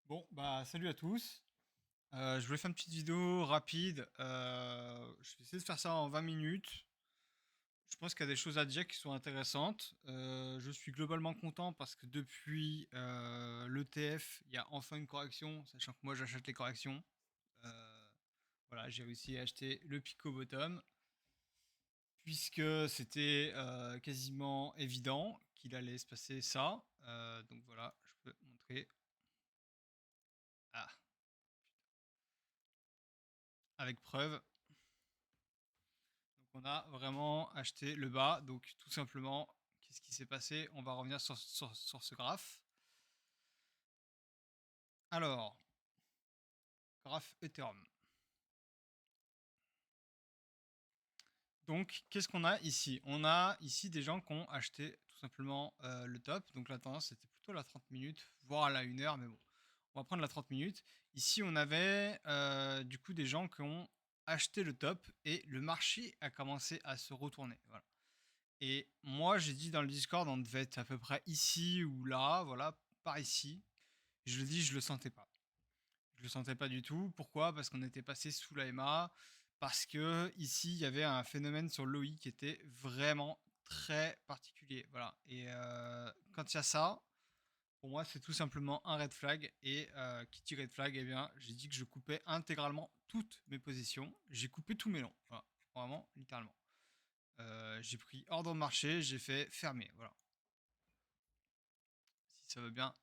Bon, bah salut à tous. Je voulais faire une petite vidéo rapide. Je vais essayer de faire ça en 20 minutes. Je pense qu'il y a des choses à dire qui sont intéressantes. Je suis globalement content parce que depuis l'ETF, il y a enfin une correction, sachant que moi j'achète les corrections. Euh, voilà, j'ai réussi à acheter le Pico Bottom, puisque c'était quasiment évident qu'il allait se passer ça. Donc voilà, je peux montrer. Ah, avec preuve. Donc on a vraiment acheté le bas. Donc tout simplement, qu'est-ce qui s'est passé? On va revenir sur ce graphe. Alors, graphe Ethereum. Donc qu'est-ce qu'on a ici? On a ici des gens qui ont acheté tout simplement le top. Donc la tendance c'était plutôt la 30 minutes, voire la 1 heure, mais bon, on va prendre la 30 minutes. Ici on avait du coup des gens qui ont acheté le top et le marché a commencé à se retourner. Voilà. Et moi, j'ai dit dans le Discord, on devait être à peu près ici ou là, voilà, par ici. Je le dis, je le sentais pas. Je le sentais pas du tout. Pourquoi? Parce qu'on était passé sous la MA, parce que ici, il y avait un phénomène sur l'OI qui était vraiment très particulier. Voilà. Et quand il y a ça, pour moi, c'est tout simplement un red flag. Et qui dit red flag, eh bien, j'ai dit que je coupais intégralement toutes mes positions. J'ai coupé tous mes longs. Voilà. Vraiment, littéralement. J'ai pris ordre de marché, j'ai fait fermer. Voilà. Si ça veut bien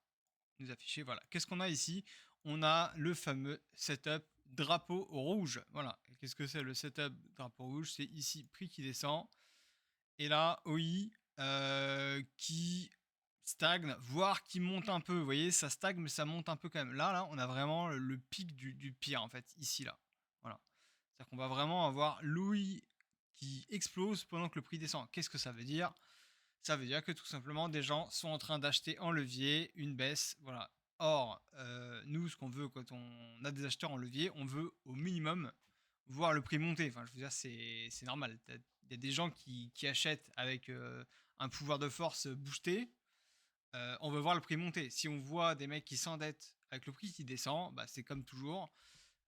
nous afficher. Voilà. Qu'est-ce qu'on a ici? On a le fameux setup drapeau rouge. Voilà. Qu'est-ce que c'est le setup drapeau rouge? C'est ici prix qui descend. Et là, OI qui stagne, voire qui monte un peu. Vous voyez, ça stagne, mais ça monte un peu quand même. Là, on a vraiment le pic du pire, en fait, ici, là. Voilà. C'est-à-dire qu'on va vraiment avoir l'OI qui explose pendant que le prix descend. Qu'est-ce que ça veut dire? Ça veut dire que tout simplement des gens sont en train d'acheter en levier une baisse, voilà. Or, nous, ce qu'on veut quand on a des acheteurs en levier, on veut au minimum voir le prix monter. Enfin, je veux dire, c'est normal. Il y a des gens qui achètent avec un pouvoir de force boosté. On veut voir le prix monter. Si on voit des mecs qui s'endettent avec le prix qui descend, bah, c'est comme toujours.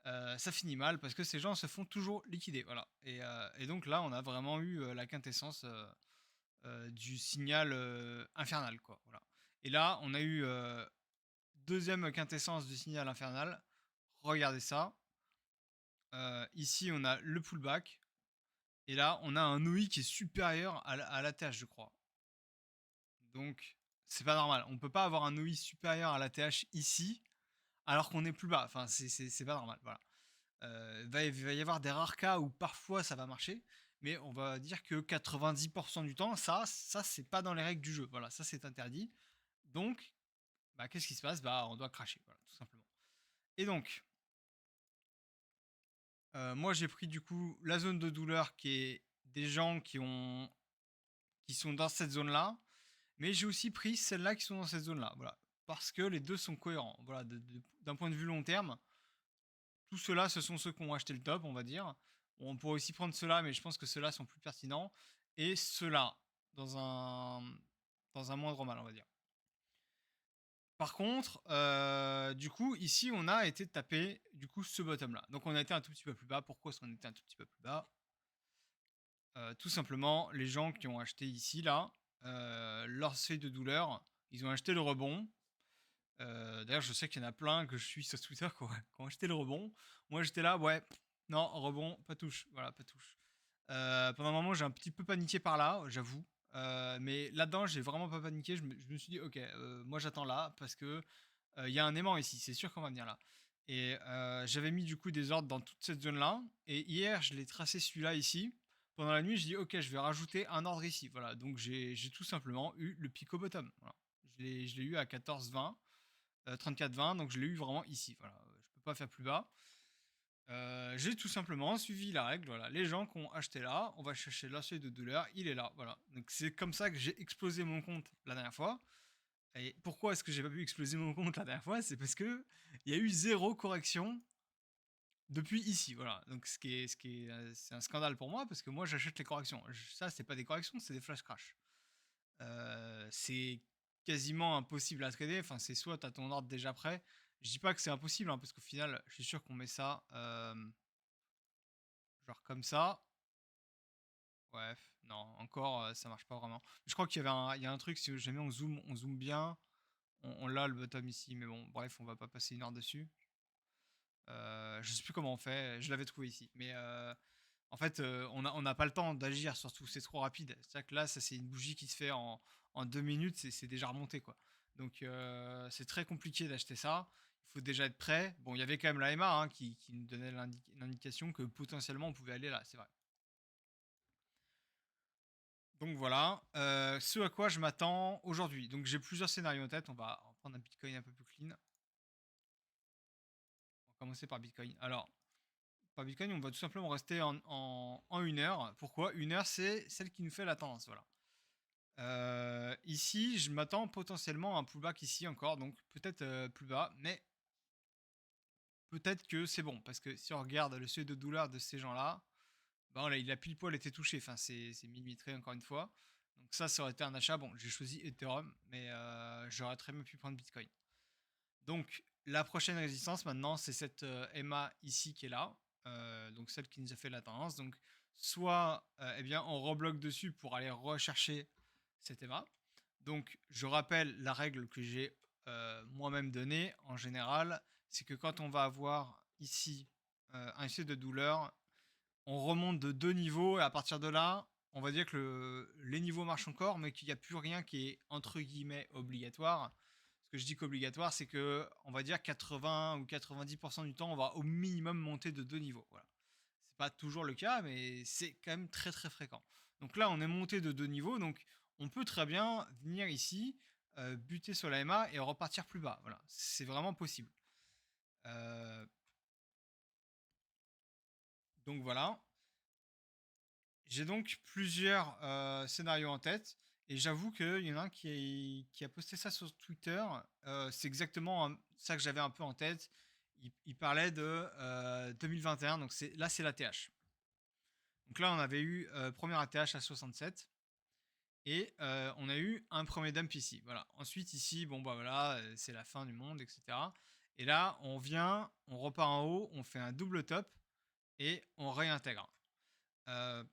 Ça finit mal parce que ces gens se font toujours liquider. Voilà. Et donc là, on a vraiment eu la quintessence du signal infernal, quoi. Voilà. Et là, on a eu deuxième quintessence du signal infernal. Regardez ça. Ici, on a le pullback. Et là, on a un OI qui est supérieur à la TH, je crois. Donc, c'est pas normal. On peut pas avoir un OI supérieur à la TH ici, alors qu'on est plus bas. Enfin, c'est pas normal. Voilà. Il va y avoir des rares cas où parfois ça va marcher, mais on va dire que 90% du temps, ça c'est pas dans les règles du jeu. Voilà, ça c'est interdit. Donc, bah, qu'est-ce qui se passe? Bah, on doit cracher, voilà, tout simplement. Et donc, moi j'ai pris du coup la zone de douleur qui est des gens qui sont dans cette zone-là, mais j'ai aussi pris celles-là qui sont dans cette zone-là, voilà. Parce que les deux sont cohérents. Voilà, d'un point de vue long terme, tous ceux-là, ce sont ceux qui ont acheté le top, on va dire. Bon, on pourrait aussi prendre ceux-là, mais je pense que ceux-là sont plus pertinents. Et ceux-là, dans un moindre mal, on va dire. Par contre, du coup, ici, on a été taper du coup ce bottom-là. Donc, on a été un tout petit peu plus bas. Pourquoi est-ce qu'on était un tout petit peu plus bas? Tout simplement, les gens qui ont acheté ici, là, leur seuil de douleur, ils ont acheté le rebond. D'ailleurs, je sais qu'il y en a plein que je suis sur Twitter qui ont acheté le rebond. Moi, j'étais là, ouais, non, rebond, pas touche. Voilà, pas touche. Pendant un moment, j'ai un petit peu paniqué par là, j'avoue. Mais là-dedans, j'ai vraiment pas paniqué. Je me suis dit, ok, moi j'attends là parce que il y a un aimant ici. C'est sûr qu'on va venir là. Et j'avais mis du coup des ordres dans toute cette zone-là. Et hier, je l'ai tracé celui-là ici. Pendant la nuit, je dis, ok, je vais rajouter un ordre ici. Voilà, donc j'ai tout simplement eu le pico bottom. Voilà. Je l'ai eu à 14,20, 34,20, donc je l'ai eu vraiment ici. Voilà, je peux pas faire plus bas. J'ai tout simplement suivi la règle, voilà. Les gens qui ont acheté là, on va chercher la seuil de douleur, il est là, voilà. Donc c'est comme ça que j'ai explosé mon compte la dernière fois. Et pourquoi est-ce que j'ai pas pu exploser mon compte la dernière fois? C'est parce que il y a eu zéro correction depuis ici, voilà. Donc c'est un scandale pour moi parce que moi j'achète les corrections. Ça c'est pas des corrections, c'est des flash crash. C'est quasiment impossible à trader. Enfin, c'est soit tu as ton ordre déjà prêt. Je dis pas que c'est impossible, hein, parce qu'au final, je suis sûr qu'on met ça, genre comme ça. Ouais, non, encore, ça marche pas vraiment. Je crois qu'il y avait il y a un truc, si jamais on zoome bien, on l'a le bottom ici, mais bon, bref, on va pas passer une heure dessus. Je sais plus comment on fait, je l'avais trouvé ici. Mais en fait, on n'a pas le temps d'agir, surtout, c'est trop rapide. C'est-à-dire que là, ça c'est une bougie qui se fait en 2 minutes, c'est déjà remonté, quoi. Donc c'est très compliqué d'acheter ça. Il faut déjà être prêt. Bon, il y avait quand même la MA, hein, qui nous donnait l'indication que potentiellement on pouvait aller là, c'est vrai. Donc voilà, ce à quoi je m'attends aujourd'hui. Donc j'ai plusieurs scénarios en tête, on va prendre un Bitcoin un peu plus clean. On va commencer par Bitcoin. Alors, par Bitcoin, on va tout simplement rester en 1 heure. Pourquoi? 1 heure, c'est celle qui nous fait la tendance, voilà. Ici, je m'attends potentiellement à un pullback ici encore, donc peut-être, plus bas, mais peut-être que c'est bon. Parce que si on regarde le seuil de douleur de ces gens-là, bah, voilà, il a pile poil été touché, enfin c'est millimétré encore une fois. Donc ça aurait été un achat. Bon, j'ai choisi Ethereum, mais j'aurais très bien pu prendre Bitcoin. Donc la prochaine résistance maintenant, c'est cette EMA ici qui est là, donc celle qui nous a fait la tendance. Donc soit eh bien on rebloque dessus pour aller rechercher cette EMA. Donc je rappelle la règle que j'ai moi-même donnée en général, c'est que quand on va avoir ici un seuil de douleur, on remonte de 2 niveaux et à partir de là, on va dire que les niveaux marchent encore, mais qu'il n'y a plus rien qui est entre guillemets obligatoire. Ce que je dis qu'obligatoire, c'est que on va dire 80 ou 90% du temps, on va au minimum monter de 2 niveaux. Voilà. C'est pas toujours le cas, mais c'est quand même très très fréquent. Donc là, on est monté de 2 niveaux, donc on peut très bien venir ici, buter sur la MA et repartir plus bas. Voilà, c'est vraiment possible. Euh, donc voilà. J'ai donc plusieurs scénarios en tête et j'avoue qu'il y en a un qui a posté ça sur Twitter. C'est exactement ça que j'avais un peu en tête. Il parlait de 2021, donc là c'est l'ATH. Donc là on avait eu premier ATH à 67 et on a eu un premier dump ici. Voilà. Ensuite ici, bon bah voilà, c'est la fin du monde, etc. Et là on vient, on repart en haut, on fait un double top et on réintègre. Euh,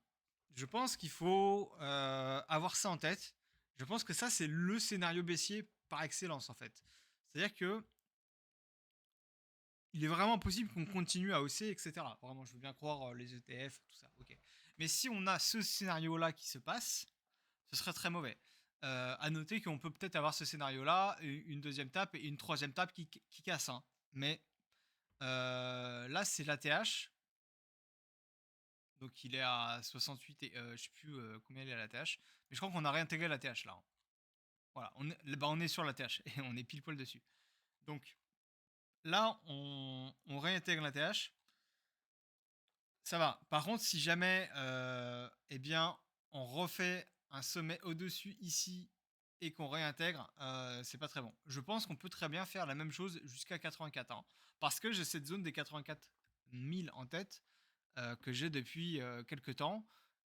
Je pense qu'il faut avoir ça en tête. Je pense que ça, c'est le scénario baissier par excellence, en fait. C'est-à-dire que il est vraiment possible qu'on continue à hausser, etc. Vraiment, je veux bien croire les ETF, tout ça. Ok. Mais si on a ce scénario-là qui se passe, ce serait très mauvais. À noter qu'on peut peut-être avoir ce scénario-là, une deuxième tape et une troisième tape qui casse. Hein. Mais là, c'est l'ATH. Donc il est à 68 et je sais plus combien il est à l'ATH. Mais je crois qu'on a réintégré l'ATH là. Hein. Voilà, on est sur l'ATH et on est pile poil dessus. Donc là, on réintègre l'ATH. Ça va. Par contre, si jamais eh bien, on refait un sommet au-dessus ici et qu'on réintègre, c'est pas très bon. Je pense qu'on peut très bien faire la même chose jusqu'à 84 ans. Parce que j'ai cette zone des 84 000 en tête que j'ai depuis quelques temps.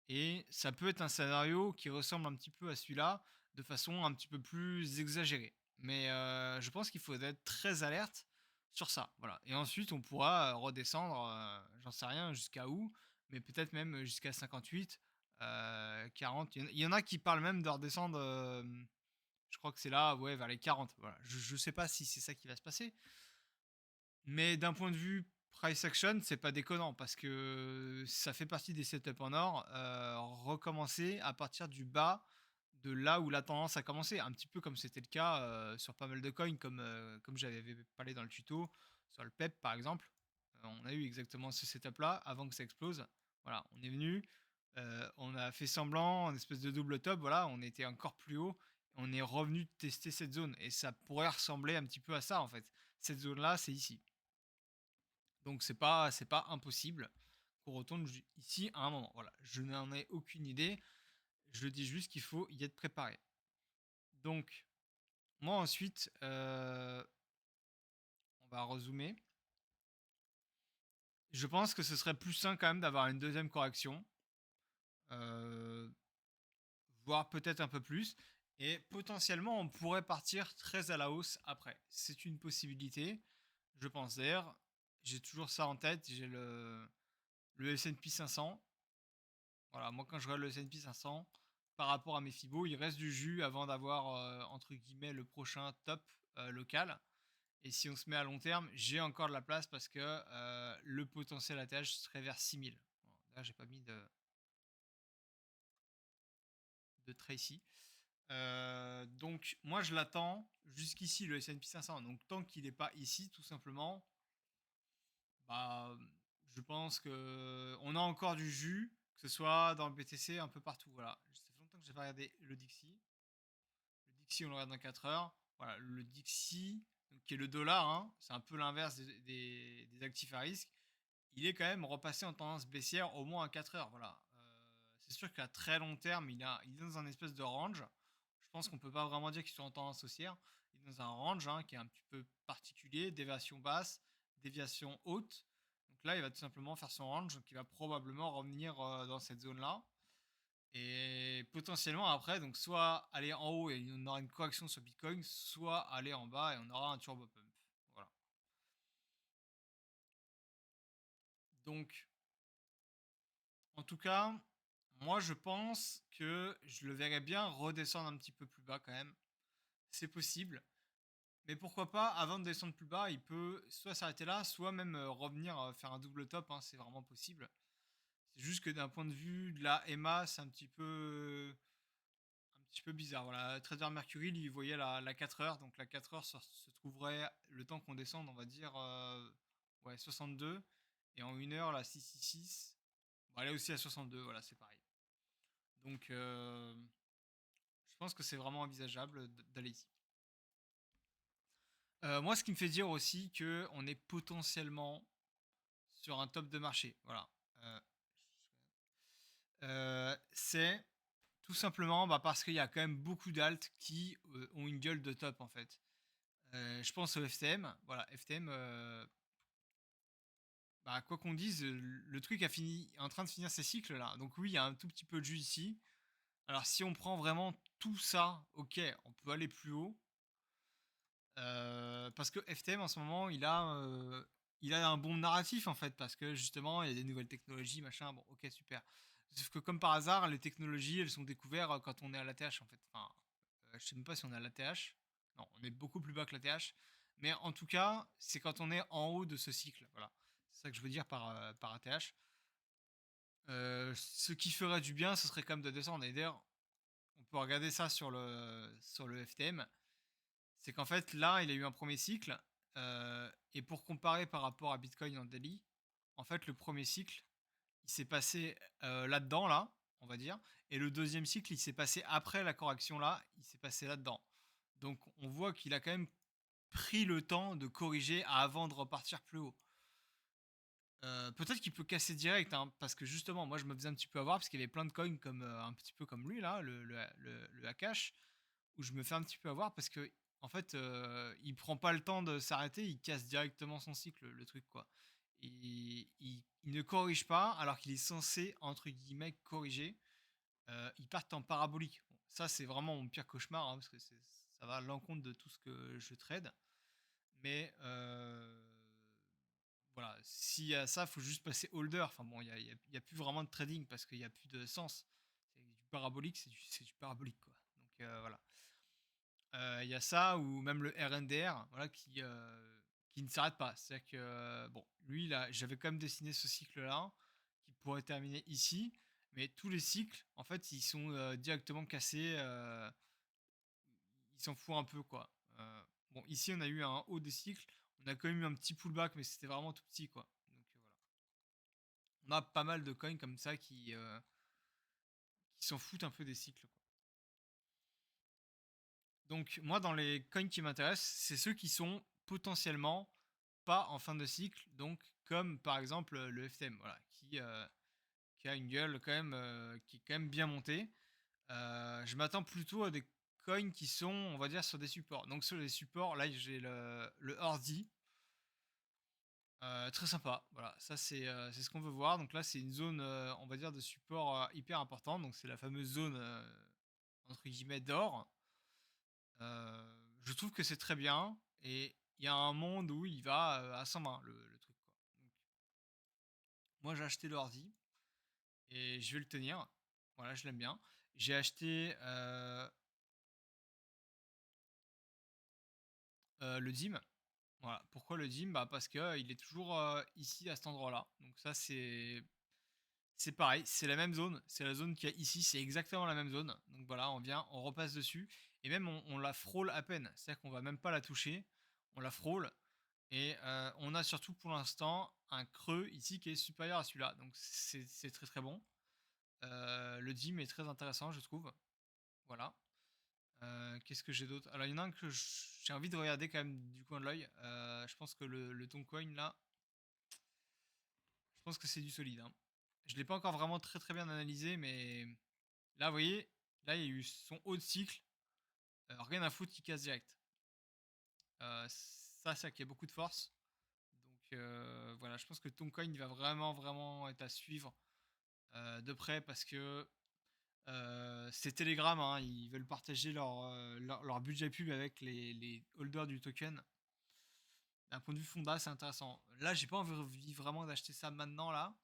Et ça peut être un scénario qui ressemble un petit peu à celui-là, de façon un petit peu plus exagérée. Mais je pense qu'il faut être très alerte sur ça. Voilà. Et ensuite, on pourra redescendre, j'en sais rien, jusqu'à où, mais peut-être même jusqu'à 58, 40. Il y en a qui parlent même de redescendre, je crois que c'est là, ouais, vers les 40. Voilà. Je ne sais pas si c'est ça qui va se passer. Mais d'un point de vue price action, c'est pas déconnant parce que ça fait partie des setups en or. Recommencer à partir du bas de là où la tendance a commencé, un petit peu comme c'était le cas sur pas mal de coins, comme j'avais parlé dans le tuto, sur le PEP par exemple. On a eu exactement ce setup là avant que ça explose. Voilà, on est venu, on a fait semblant, en espèce de double top, voilà, on était encore plus haut, on est revenu tester cette zone et ça pourrait ressembler un petit peu à ça en fait. Cette zone là, c'est ici. Donc c'est pas impossible qu'on retourne ici à un moment. Voilà, je n'en ai aucune idée. Je dis juste qu'il faut y être préparé. Donc moi ensuite, on va rezoomer. Je pense que ce serait plus sain quand même d'avoir une deuxième correction, euh, voire peut-être un peu plus. Et potentiellement, on pourrait partir très à la hausse après. C'est une possibilité, je pense. D'ailleurs, j'ai toujours ça en tête. J'ai le S&P 500. Voilà, moi quand je regarde le S&P 500, par rapport à mes Fibos, il reste du jus avant d'avoir, entre guillemets, «le prochain top» local. Et si on se met à long terme, j'ai encore de la place parce que le potentiel ATH serait vers 6 000. Bon, là, j'ai pas mis de Tracy. Donc, moi, je l'attends jusqu'ici, le S&P 500. Donc, tant qu'il n'est pas ici, tout simplement, bah, je pense que on a encore du jus, que ce soit dans le BTC, un peu partout. Voilà. Ça fait longtemps que j'ai pas regardé le Dixie. Le Dixie, on le regarde dans 4 heures. Voilà, le Dixie, donc, qui est le dollar, hein, c'est un peu l'inverse des actifs à risque. Il est quand même repassé en tendance baissière au moins à 4 heures. Voilà. C'est sûr qu'à très long terme, il est dans un espèce de range. Je pense qu'on peut pas vraiment dire qu'il soit en tendance haussière. Il est dans un range, hein, qui est un petit peu particulier, déviation basse, déviation haute. Donc là, il va tout simplement faire son range, donc il va probablement revenir dans cette zone-là. Et potentiellement après, donc soit aller en haut et on aura une correction sur Bitcoin, soit aller en bas et on aura un turbo pump. Voilà. Donc, en tout cas, moi je pense que je le verrais bien redescendre un petit peu plus bas quand même. C'est possible. Mais pourquoi pas, avant de descendre plus bas, il peut soit s'arrêter là, soit même revenir faire un double top, hein, c'est vraiment possible. C'est juste que d'un point de vue de la EMA, c'est un petit peu bizarre. Voilà, Trader Mercury, lui, il voyait la 4 heures, donc la 4 heures se trouverait le temps qu'on descende, on va dire ouais, 62. Et en 1 heure, la 666, bon, elle est aussi à 62, voilà, c'est pareil. Donc, je pense que c'est vraiment envisageable d'aller ici. Moi, ce qui me fait dire aussi que on est potentiellement sur un top de marché. Voilà. Euh, c'est tout simplement bah, parce qu'il y a quand même beaucoup d'alts qui ont une gueule de top en fait. Je pense au FTM. Voilà, FTM, bah, quoi qu'on dise, le truc est en train de finir ses cycles là. Donc oui, il y a un tout petit peu de jus ici. Alors si on prend vraiment tout ça, ok, on peut aller plus haut. Parce que FTM en ce moment, il a un bon narratif en fait, parce que justement, il y a des nouvelles technologies, machin. Bon, ok, super. Sauf que comme par hasard, les technologies, elles sont découvertes quand on est à l'ATH en fait. Enfin, je sais même pas si on est à l'ATH. Non, on est beaucoup plus bas que l'ATH. Mais en tout cas, c'est quand on est en haut de ce cycle. Voilà. C'est ça que je veux dire par ATH. Ce qui ferait du bien, ce serait quand même de descendre. Et d'ailleurs, on peut regarder ça sur le FTM. C'est qu'en fait, là, il a eu un premier cycle. Et pour comparer par rapport à Bitcoin en daily, en fait, le premier cycle, il s'est passé là-dedans, là, on va dire. Et le deuxième cycle, il s'est passé après la correction, là, il s'est passé là-dedans. Donc, on voit qu'il a quand même pris le temps de corriger avant de repartir plus haut. Peut-être qu'il peut casser direct, hein, parce que justement, moi je me faisais un petit peu avoir, parce qu'il y avait plein de coins comme, un petit peu comme lui, là, le Akash, où je me fais un petit peu avoir parce que en fait, il prend pas le temps de s'arrêter, il casse directement son cycle, le truc, quoi. Il ne corrige pas alors qu'il est censé, entre guillemets, corriger. Ils partent en parabolique. Bon, ça, c'est vraiment mon pire cauchemar, hein, parce que ça va à l'encontre de tout ce que je trade. Mais voilà, s'il y a ça, il faut juste passer holder. Enfin bon, il y a plus vraiment de trading parce qu'il n'y a plus de sens. C'est du parabolique, c'est du parabolique, quoi. Donc voilà. Il y a ça, ou même le RNDR, voilà, qui ne s'arrête pas. C'est-à-dire que, bon, lui, là, j'avais quand même dessiné ce cycle-là, qui pourrait terminer ici, mais tous les cycles, en fait, ils sont directement cassés, il s'en fout un peu, quoi. Bon, ici, on a eu un haut des cycles, on a quand même eu un petit pullback, mais c'était vraiment tout petit, quoi. Donc voilà. On a pas mal de coins comme ça qui s'en foutent un peu des cycles, quoi. Donc moi, dans les coins qui m'intéressent, c'est ceux qui sont potentiellement pas en fin de cycle, donc comme par exemple le FTM, voilà, qui a une gueule quand même, qui est quand même bien montée. Je m'attends plutôt à des coins qui sont, on va dire, sur des supports. Donc sur les supports, là j'ai le Ordi, très sympa. Voilà, ça c'est ce qu'on veut voir. Donc là c'est une zone, on va dire, de support hyper important. Donc c'est la fameuse zone entre guillemets d'or. Je trouve que c'est très bien et il y a un monde où il va, à 120 le truc, quoi. Donc moi, j'ai acheté l'ordi et je vais le tenir. Voilà, je l'aime bien. J'ai acheté, le DIMM. Voilà. Pourquoi le DIMM? Bah, parce que, il est toujours, ici à cet endroit-là. Donc ça, c'est pareil, c'est la même zone, c'est la zone qu'il y a ici, c'est exactement la même zone. Donc voilà, on vient, on repasse dessus et même on la frôle à peine. C'est-à-dire qu'on va même pas la toucher, on la frôle et on a surtout pour l'instant un creux ici qui est supérieur à celui-là. Donc c'est très, très bon. Le DIMM est très intéressant, je trouve. Voilà. Qu'est-ce que j'ai d'autre? Alors il y en a un que j'ai envie de regarder quand même du coin de l'œil. Je pense que le Toncoin là, je pense que c'est du solide, hein. Je l'ai pas encore vraiment très, très bien analysé, mais là, vous voyez, là, il y a eu son haut de cycle, rien à foutre qui casse direct. Ça, c'est qu'il y a beaucoup de force. Donc voilà, je pense que Toncoin, il va vraiment, vraiment être à suivre de près parce que c'est Telegram, hein, ils veulent partager leur budget pub avec les holders du token. D'un point de vue fonda, c'est intéressant. Là, j'ai pas envie vraiment d'acheter ça maintenant, là,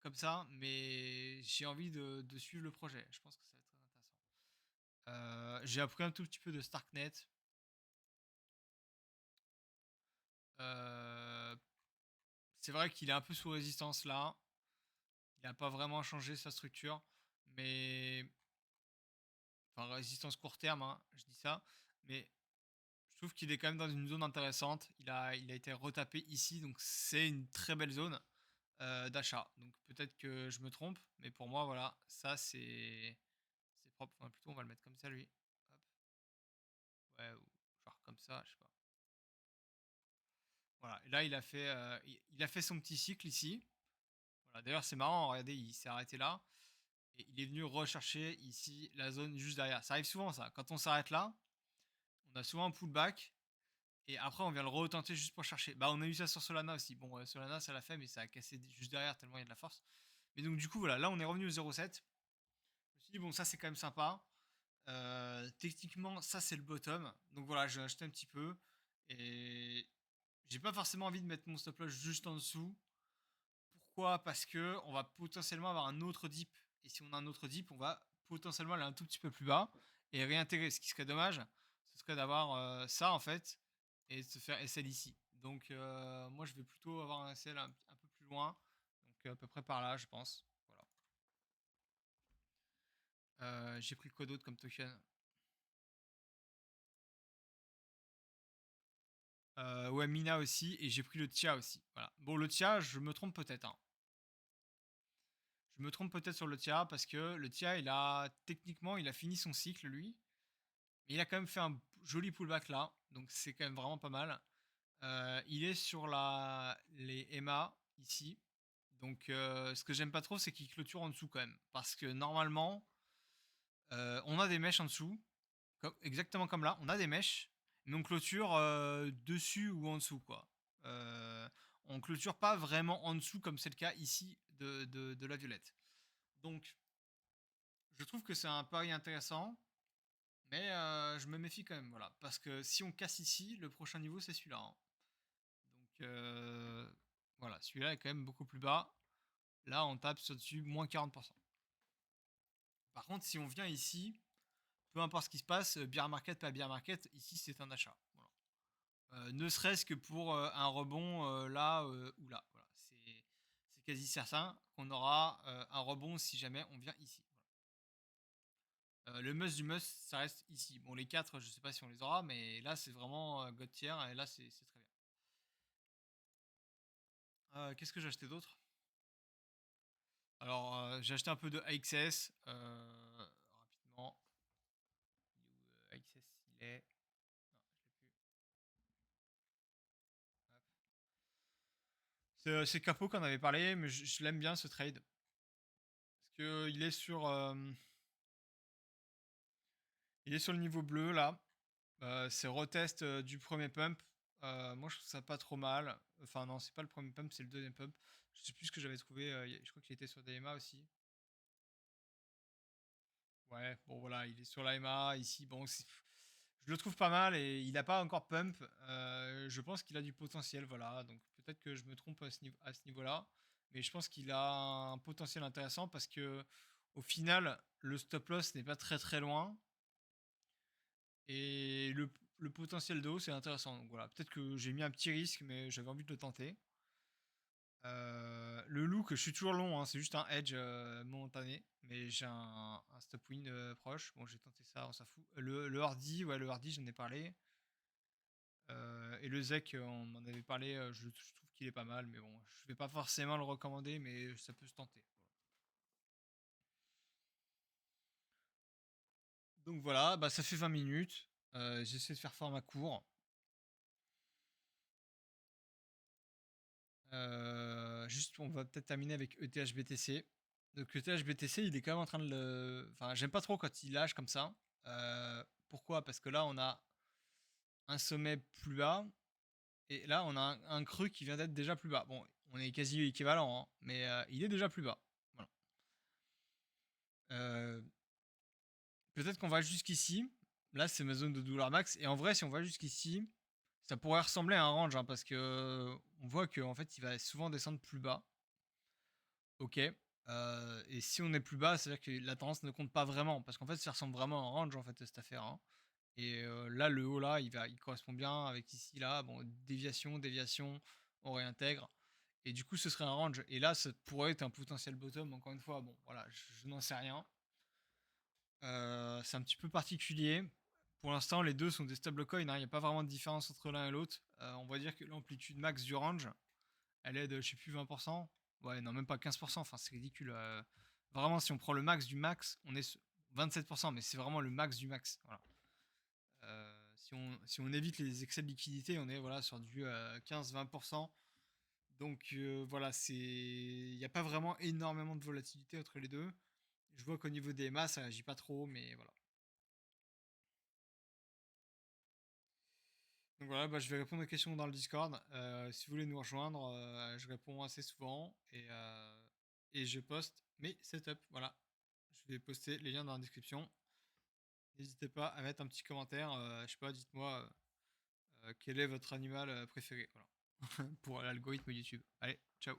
comme ça, mais j'ai envie de suivre le projet. Je pense que ça va être très intéressant. J'ai appris un tout petit peu de Starknet. Euh, c'est vrai qu'il est un peu sous résistance là. Il n'a pas vraiment changé sa structure. Mais. Enfin, résistance court terme, hein, je dis ça. Mais je trouve qu'il est quand même dans une zone intéressante. Il a été retapé ici, donc c'est une très belle zone d'achat. Donc peut-être que je me trompe, mais pour moi, voilà, ça c'est propre. Enfin, plutôt, on va le mettre comme ça, lui. Hop. Ouais, ou genre comme ça, je sais pas. Voilà. Et là, il a fait son petit cycle ici. Voilà. D'ailleurs, c'est marrant, regardez, il s'est arrêté là. Et il est venu rechercher ici la zone juste derrière. Ça arrive souvent, ça. Quand on s'arrête là, on a souvent un pullback. Et après, on vient le retenter juste pour chercher. Bah, on a eu ça sur Solana aussi. Bon, Solana, ça l'a fait, mais ça a cassé juste derrière tellement il y a de la force. Mais donc, du coup, voilà, là, on est revenu au 0,7. Je me suis dit, bon, ça, c'est quand même sympa. Techniquement, ça, c'est le bottom. Donc, voilà, j'ai acheté un petit peu. Et j'ai pas forcément envie de mettre mon stop loss juste en dessous. Pourquoi? Parce que on va potentiellement avoir un autre dip. Et si on a un autre dip, on va potentiellement aller un tout petit peu plus bas et réintégrer. Ce qui serait dommage, ce serait d'avoir ça en fait et de se faire SL ici. Donc moi je vais plutôt avoir un SL un peu plus loin. Donc à peu près par là, je pense. Voilà. J'ai pris quoi d'autre comme token? Ouais, Mina aussi. Et j'ai pris le Tia aussi. Voilà. Bon, le Tia, je me trompe peut-être, hein. Je me trompe peut-être sur le Tia parce que le Tia, techniquement, il a fini son cycle lui. Mais il a quand même fait un joli pullback là, donc c'est quand même vraiment pas mal. Il est sur les EMA ici. Donc ce que j'aime pas trop, c'est qu'il clôture en dessous quand même. Parce que normalement, on a des mèches en dessous, exactement comme là, on a des mèches, mais on clôture dessus ou en dessous quoi. On clôture pas vraiment en dessous comme c'est le cas ici de la violette. Donc je trouve que c'est un pari intéressant. Mais je me méfie quand même, voilà. Parce que si on casse ici, le prochain niveau, c'est celui-là, hein. Donc voilà, celui-là est quand même beaucoup plus bas. Là, on tape sur dessus, moins 40%. Par contre, si on vient ici, peu importe ce qui se passe, bear market, pas bear market, ici, c'est un achat. Voilà. Ne serait-ce que pour un rebond là ou là. Voilà. C'est quasi certain qu'on aura un rebond si jamais on vient ici. Le must du must, ça reste ici. Bon, les 4 je sais pas si on les aura, mais là, c'est vraiment God tier, et là, c'est très bien. Qu'est-ce que j'ai acheté d'autre? Alors, j'ai acheté un peu de AXS, rapidement. Il est où, AXS? Il est. Non, je l'ai plus. Hop. C'est Capo qu'on avait parlé, mais je l'aime bien ce trade. Parce que il est sur le niveau bleu là. C'est retest du premier pump. Moi, je trouve ça pas trop mal. Enfin, non, c'est pas le premier pump, c'est le deuxième pump. Je sais plus ce que j'avais trouvé. Je crois qu'il était sur DMA aussi. Ouais, bon voilà, il est sur la MA ici. Bon, Je le trouve pas mal et il a pas encore pump. Je pense qu'il a du potentiel, voilà. Donc peut-être que je me trompe à ce niveau-là. Mais je pense qu'il a un potentiel intéressant parce que au final, le stop loss n'est pas très très loin. Et le potentiel de hausse est intéressant. Donc voilà, peut-être que j'ai mis un petit risque, mais j'avais envie de le tenter. Le look, je suis toujours long, hein, c'est juste un edge momentané, mais j'ai un stop win proche. Bon, j'ai tenté ça, on s'en fout. Le hardy, ouais, le hardy, j'en ai parlé. Et le Zek, on m'en avait parlé, je trouve qu'il est pas mal, mais bon, je vais pas forcément le recommander, mais ça peut se tenter. Voilà. Donc voilà, bah ça fait 20 minutes. J'essaie de faire format court. Juste, on va peut-être terminer avec ETH-BTC. Donc ETH-BTC, il est quand même en train de le... Enfin, j'aime pas trop quand il lâche comme ça. Pourquoi? Parce que là, on a un sommet plus bas, et là, on a un creux qui vient d'être déjà plus bas. Bon, on est quasi équivalent, hein, mais il est déjà plus bas. Voilà. Euh, Peut-être qu'on va jusqu'ici. Là, c'est ma zone de douleur max. Et en vrai, si on va jusqu'ici, ça pourrait ressembler à un range, hein, parce que on voit qu'en fait, il va souvent descendre plus bas. Ok. Et si on est plus bas, c'est-à-dire que la tendance ne compte pas vraiment, parce qu'en fait, ça ressemble vraiment à un range, en fait, cette affaire, hein. Et là, le haut, là, il correspond bien avec ici, là. Bon, déviation, déviation, on réintègre. Et du coup, ce serait un range. Et là, ça pourrait être un potentiel bottom, encore une fois. Bon, voilà, je n'en sais rien. C'est un petit peu particulier. Pour l'instant, les deux sont des stablecoins, hein. Il n'y a pas vraiment de différence entre l'un et l'autre. On va dire que l'amplitude max du range, elle est de, je sais plus, 20%. Ouais, non, même pas 15%. Enfin, c'est ridicule. Vraiment, si on prend le max du max, on est sur 27%, mais c'est vraiment le max du max. Voilà. Si on évite les excès de liquidité, on est voilà, sur du 15-20%. Donc voilà, il n'y a pas vraiment énormément de volatilité entre les deux. Je vois qu'au niveau des masses, ça agit pas trop, mais voilà. Donc voilà, bah, je vais répondre aux questions dans le Discord. Si vous voulez nous rejoindre, je réponds assez souvent et je poste mes setups. Voilà, je vais poster les liens dans la description. N'hésitez pas à mettre un petit commentaire. Je sais pas, dites-moi quel est votre animal préféré. Voilà, pour l'algorithme YouTube. Allez, ciao.